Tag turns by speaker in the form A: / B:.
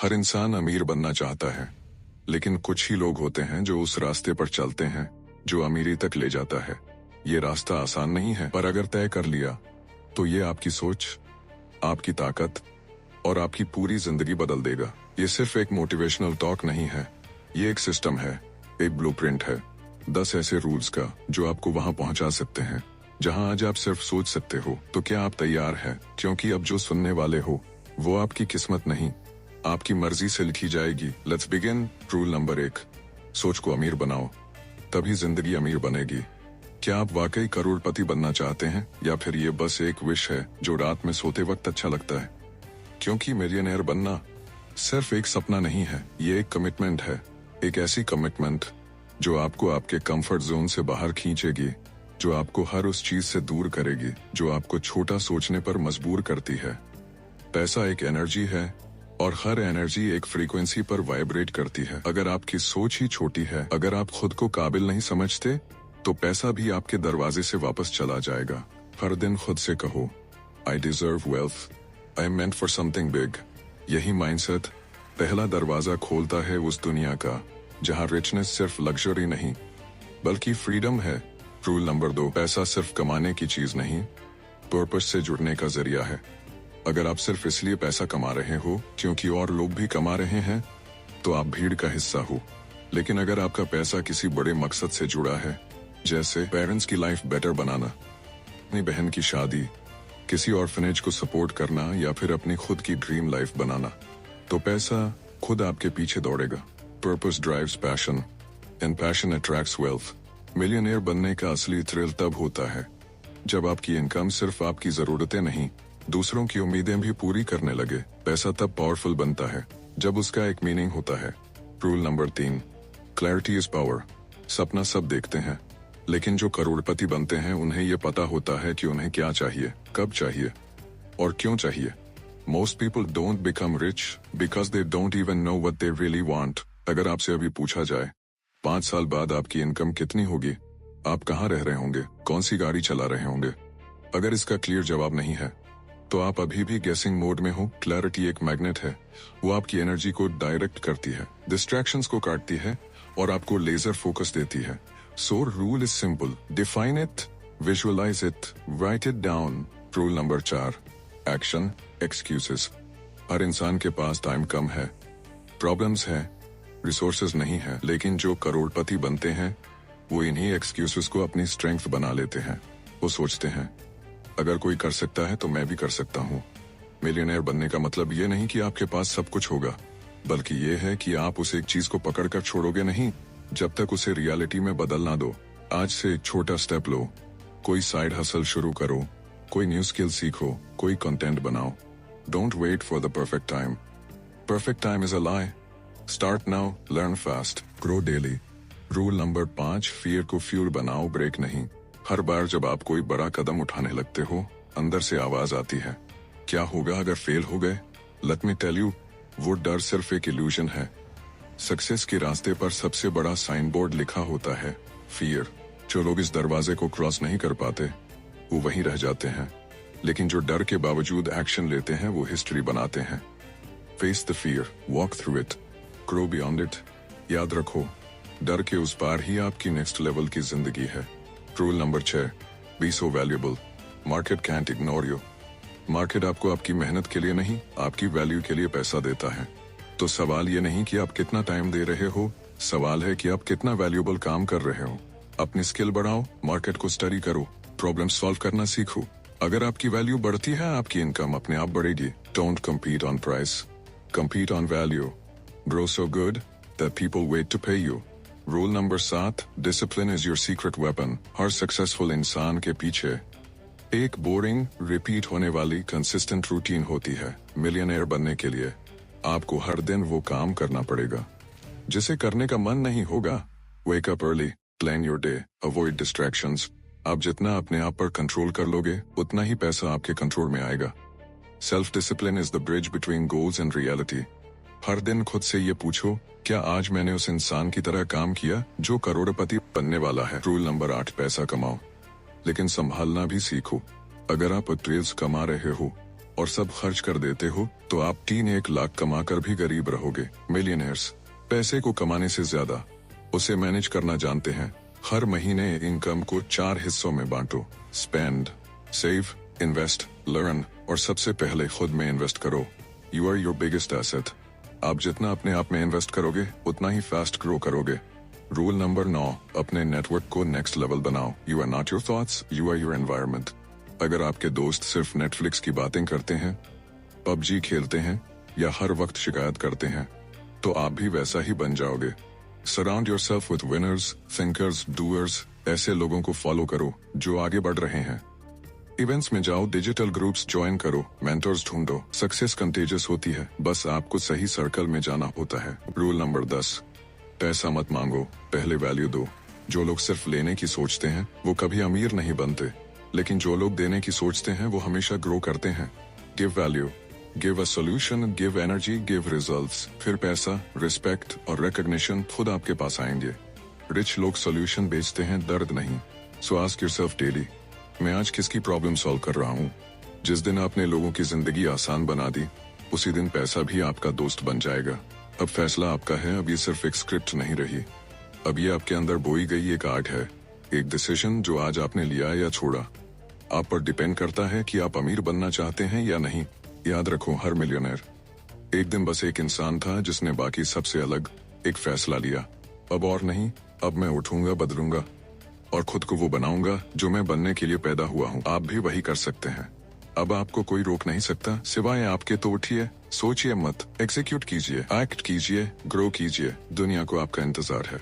A: हर इंसान अमीर बनना चाहता है, लेकिन कुछ ही लोग होते हैं जो उस रास्ते पर चलते हैं जो अमीरी तक ले जाता है। ये रास्ता आसान नहीं है, पर अगर तय कर लिया तो ये आपकी सोच, आपकी ताकत और आपकी पूरी जिंदगी बदल देगा। ये सिर्फ एक मोटिवेशनल टॉक नहीं है, ये एक सिस्टम है, एक ब्लूप्रिंट है। 10 ऐसे रूल्स का जो आपको वहां पहुंचा सकते हैं जहां आज आप सिर्फ सोच सकते हो। तो क्या आप तैयार हैं? क्योंकि अब जो सुनने वाले हो वो आपकी किस्मत नहीं, आपकी मर्जी से लिखी जाएगी। Let's begin. रूल नंबर 1, सोच को अमीर बनाओ, तभी जिंदगी अमीर बनेगी। क्या आप वाकई करोड़पति बनना चाहते हैं, या फिर ये बस एक विश है जो रात में सोते वक्त अच्छा लगता है? क्योंकि मिलियनेयर बनना सिर्फ एक सपना नहीं है, ये एक कमिटमेंट है। एक ऐसी कमिटमेंट जो आपको आपके कंफर्ट जोन से बाहर खींचेगी, जो आपको हर उस चीज से दूर करेगी जो आपको छोटा सोचने पर मजबूर करती है। पैसा एक एनर्जी है और हर एनर्जी एक फ्रीक्वेंसी पर वाइब्रेट करती है। अगर आपकी सोच ही छोटी है, अगर आप खुद को काबिल नहीं समझते, तो पैसा भी आपके दरवाजे से वापस चला जाएगा। हर दिन खुद से कहो, I deserve wealth, I am meant for something big. यही माइंडसेट पहला दरवाजा खोलता है उस दुनिया का जहां रिचनेस सिर्फ लग्जरी नहीं बल्कि फ्रीडम है। रूल नंबर 2, पैसा सिर्फ कमाने की चीज नहीं, पर्पस से जुड़ने का जरिया है। अगर आप सिर्फ इसलिए पैसा कमा रहे हो क्योंकि और लोग भी कमा रहे हैं, तो आप भीड़ का हिस्सा हो। लेकिन अगर आपका पैसा किसी बड़े मकसद से जुड़ा है, जैसे पेरेंट्स की लाइफ बेटर बनाना, अपनी बहन की शादी, किसी ऑर्फनेज को सपोर्ट करना या फिर अपनी खुद की ड्रीम लाइफ बनाना, तो पैसा खुद आपके पीछे दौड़ेगा। Purpose drives passion and passion attracts wealth. Millionaire बनने का असली थ्रिल तब होता है जब आपकी इनकम सिर्फ आपकी जरूरतें नहीं, दूसरों की उम्मीदें भी पूरी करने लगे। पैसा तब पावरफुल बनता है जब उसका एक मीनिंग होता है। Rule number 3, clarity is power. सपना सब देखते हैं, लेकिन जो करोड़पति बनते हैं उन्हें यह पता होता है कि उन्हें क्या चाहिए, कब चाहिए और क्यों चाहिए। Most people don't become rich because they don't even know what they really want. अगर आपसे अभी पूछा जाए 5 साल बाद आपकी इनकम कितनी होगी, आप कहाँ रह रहे होंगे, कौन सी गाड़ी चला रहे होंगे, अगर इसका क्लियर जवाब नहीं है तो आप अभी भी गेसिंग मोड में हो। क्लैरिटी एक मैग्नेट है, वो आपकी एनर्जी को डायरेक्ट करती है, डिस्ट्रैक्शंस को काटती है और आपको लेजर फोकस देती है। So rule is simple, define it, visualise it, write it down. Rule number 4, action excuses. हर इंसान के पास टाइम कम है, प्रॉब्लम्स है, रिसोर्सेज नहीं है, लेकिन जो करोड़पति बनते हैं वो इन्हीं एक्सक्यूजेस को अपनी स्ट्रेंथ बना लेते हैं। वो सोचते हैं, अगर कोई कर सकता है तो मैं भी कर सकता हूँ। मिलियनेयर बनने का मतलब ये नहीं कि आपके पास सब कुछ होगा, बल्कि ये है कि आप उस एक चीज को पकड़कर छोड़ोगे नहीं जब तक उसे रियलिटी में बदल ना दो। आज से एक छोटा स्टेप लो, कोई साइड हसल शुरू करो, कोई न्यू स्किल सीखो, कोई कंटेंट बनाओ। Don't wait for the perfect time, perfect time is a lie. Start now, learn fast, grow daily. Rule number 5, fear को फ्यूल बनाओ, ब्रेक नहीं। हर बार जब आप कोई बड़ा कदम उठाने लगते हो, अंदर से आवाज आती है, क्या होगा अगर फेल हो गए? लेट मी टेल यू, वो डर सिर्फ एक इल्यूजन है। सक्सेस के रास्ते पर सबसे बड़ा साइन बोर्ड लिखा होता है, फियर। जो लोग इस दरवाजे को क्रॉस नहीं कर पाते वो वहीं रह जाते हैं, लेकिन जो डर के बावजूद एक्शन लेते हैं वो हिस्ट्री बनाते हैं। Face the fear, walk through it, grow beyond it. याद रखो, डर के उस पार ही आपकी नेक्स्ट लेवल की जिंदगी है। Rule number 6, be so valuable, market can't ignore you. Market आपको आपकी मेहनत के लिए नहीं, आपकी वैल्यू के लिए पैसा देता है। तो सवाल ये नहीं कि आप कितना टाइम दे रहे हो, सवाल है कि आप कितना वैल्यूएबल काम कर रहे हो। अपनी स्किल बढ़ाओ, मार्केट को स्टडी करो, प्रॉब्लम सॉल्व करना सीखो। अगर आपकी वैल्यू बढ़ती है, आपकी इनकम अपने आप बढ़ेगी। Don't compete on price, compete on value. Grow so good that people wait to pay you. Rule number 7, discipline is your secret weapon. हर सक्सेसफुल इंसान के पीछे एक बोरिंग, रिपीट होने वाली कंसिस्टेंट रूटीन होती है। मिलियनेयर बनने के लिए आपको हर दिन वो काम करना पड़ेगा जिसे करने का मन नहीं होगा। Wake up early, plan your day, avoid distractions. आप जितना अपने आप पर कंट्रोल कर लोगे, उतना ही पैसा आपके कंट्रोल में आएगा। Self discipline is the bridge between goals and reality. हर दिन खुद से ये पूछो, क्या आज मैंने उस इंसान की तरह काम किया जो करोड़पति बनने वाला है? रूल नंबर 8, पैसा कमाओ लेकिन संभालना भी सीखो। अगर आप ट्रेल्स कमा रहे हो और सब खर्च कर देते हो तो आप 1 लाख कमाकर भी गरीब रहोगे। मिलियनेयर्स पैसे को कमाने से ज्यादा उसे मैनेज करना जानते हैं। हर महीने इनकम को 4 हिस्सों में बांटो। स्पेंड, सेव, इन्वेस्ट, लर्न और सबसे पहले खुद में इन्वेस्ट करो। You are your biggest asset. आप जितना अपने आप में इन्वेस्ट करोगे उतना ही फास्ट ग्रो करोगे। रूल नंबर 9, अपने नेटवर्क को नेक्स्ट लेवल बनाओ। You are not your thoughts, you are your environment. अगर आपके दोस्त सिर्फ नेटफ्लिक्स की बातें करते हैं, पबजी खेलते हैं या हर वक्त शिकायत करते हैं, तो आप भी वैसा ही बन जाओगे। Surround yourself with winners, thinkers, doers. ऐसे लोगों को फॉलो करो जो आगे बढ़ रहे हैं। इवेंट्स में जाओ, डिजिटल ग्रुप्स ज्वाइन करो, मेंटर्स ढूंढो। सक्सेस कंटेजियस होती है, बस आपको सही सर्कल में जाना होता है। रूल नंबर 10, पैसा मत मांगो, पहले वैल्यू दो। जो लोग सिर्फ लेने की सोचते हैं वो कभी अमीर नहीं बनते, लेकिन जो लोग देने की सोचते हैं वो हमेशा ग्रो करते हैं। Give value, give a solution, give energy, give results. फिर पैसा, रिस्पेक्ट और रिकॉग्निशन खुद आपके पास आएंगे। रिच लोग सोल्यूशन बेचते हैं, दर्द नहीं। सो आस्क योरसेल्फ डेली, मैं आज किसकी प्रॉब्लम सॉल्व कर रहा हूँ? जिस दिन आपने लोगों की जिंदगी आसान बना दी, उसी दिन पैसा भी आपका दोस्त बन जाएगा। अब फैसला आपका है। अब ये सिर्फ एक स्क्रिप्ट नहीं रही, अब ये आपके अंदर बोई गई एक आर्ट है। एक डिसीजन जो आज आपने लिया या छोड़ा, आप पर डिपेंड करता है कि आप अमीर बनना चाहते हैं या नहीं। याद रखो, हर मिलियनेयर एक दिन बस एक इंसान था जिसने बाकी सबसे अलग एक फैसला लिया। अब और नहीं, अब मैं उठूंगा, बदलूंगा और खुद को वो बनाऊंगा जो मैं बनने के लिए पैदा हुआ हूँ। आप भी वही कर सकते हैं। अब आपको कोई रोक नहीं सकता सिवाय आपके। तो उठिए, सोचिए मत, एग्जीक्यूट कीजिए, एक्ट कीजिए, ग्रो कीजिए। दुनिया को आपका इंतजार है।